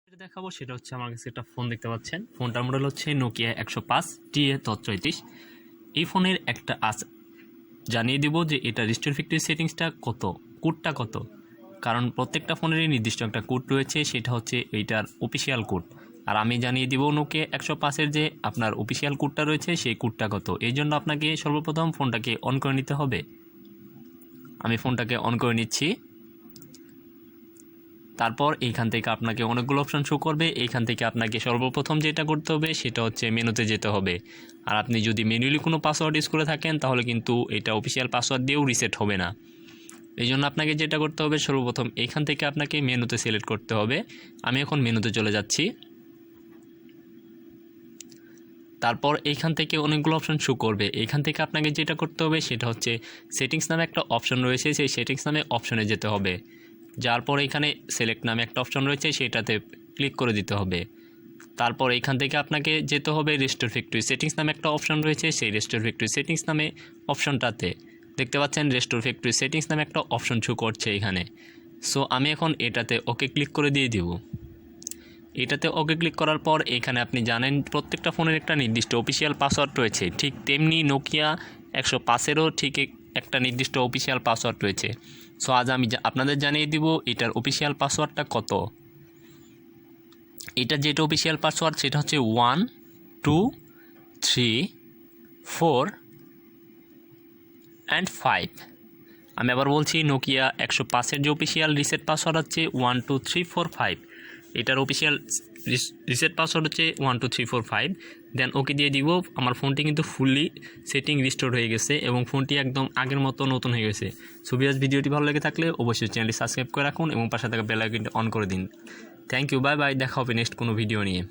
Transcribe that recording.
যেটা দেখাবো সেটা হচ্ছে আমার কাছে একটা ফোন দেখতে পাচ্ছেন। ফোনটার মডেল হচ্ছে নোকিয়া 105 Ta-1034। এই ফোনের একটা জানিয়ে দিব যে এটা রিস্টোর ফ্যাক্টরি সেটিংসটা কত, কোডটা কত। কারণ প্রত্যেকটা ফোনেরই নির্দিষ্ট একটা কোড রয়েছে, সেটা হচ্ছে এইটার অফিসিয়াল কোড। আর আমি জানিয়ে দিব নোকিয়া 105-এর যে আপনার অফিসিয়াল কোডটা রয়েছে সেই কোডটা কত। এই জন্য আপনাকে সর্বপ্রথম ফোনটাকে অন করে নিতে হবে। আমি ফোনটাকে অন করে নিচ্ছি। তারপর এইখান থেকে আপনাকে অনেকগুলো অপশন শো করবে। এইখান থেকে আপনাকে সর্বপ্রথম যেটা করতে হবে সেটা হচ্ছে মেনুতে যেতে হবে। আর আপনি যদি ম্যানুয়ালি কোনো পাসওয়ার্ড ইউজ করে থাকেন তাহলে কিন্তু এটা অফিসিয়াল পাসওয়ার্ড দিয়েও রিসেট হবে না। এই জন্য আপনাকে যেটা করতে হবে সর্বপ্রথম এইখান থেকে আপনাকে মেনুতে সিলেক্ট করতে হবে। আমি এখন মেনুতে চলে যাচ্ছি। তারপর এইখান থেকে অনেকগুলো অপশন শো করবে। এইখান থেকে আপনাকে যেটা করতে হবে সেটা হচ্ছে সেটিংস নামে একটা অপশন রয়েছে, সেই সেটিংস নামে অপশনে যেতে হবে। যার পর এখানে সিলেক্ট নামে একটা অপশন রয়েছে, সেটাতে ক্লিক করে দিতে হবে। তারপর এইখান থেকে আপনাকে যেতে হবে রিস্টোর ফ্যাক্টরি সেটিংস নামে একটা অপশন রয়েছে, সেই রিস্টোর ফ্যাক্টরি সেটিংস নামে অপশনটাতে দেখতে পাচ্ছেন রিস্টোর ফ্যাক্টরি সেটিংস নামে একটা অপশন শো করছে এখানে। সো আমি এখন এটাতে ওকে ক্লিক করে দিয়ে দিব। এটাতে ওকে ক্লিক করার পর এখানে আপনি জানেন প্রত্যেকটা ফোনের একটা নির্দিষ্ট অফিসিয়াল পাসওয়ার্ড রয়েছে, ঠিক তেমনি নোকিয়া 105-এরও ঠিক একটা নির্দিষ্ট অফিসিয়াল পাসওয়ার্ড রয়েছে। সো আজ আমি আপনাদের জানিয়ে দিব এটার অফিসিয়াল পাসওয়ার্ডটা কত। এটা যেটা অফিসিয়াল পাসওয়ার্ড সেটা হচ্ছে 1 2 3 4 and 5। আমি আবার বলছি নোকিয়া 105-এর যে অফিসিয়াল রিসেট পাসওয়ার্ড হচ্ছে 1 2 3 4 5। এটার অফিসিয়াল রিসেট পাসওয়ার্ড হচ্ছে 1 2 3 4 5। দেন ওকে দিয়ে দিব। আমার ফোনটি কিন্তু ফুললি সেটিং রিস্টোর হয়ে গেছে এবং ফোনটি একদম আগের মতো নতুন হয়ে গেছে। সো ভিউয়ার্স, ভিডিওটি ভালো লেগে থাকলে অবশ্যই চ্যানেলটি সাবস্ক্রাইব করে রাখুন এবং পাশে থাকা বেল আইকনটি অন করে দিন। Thank you, bye bye. দেখা হবে নেক্সট কোনো ভিডিও নিয়ে।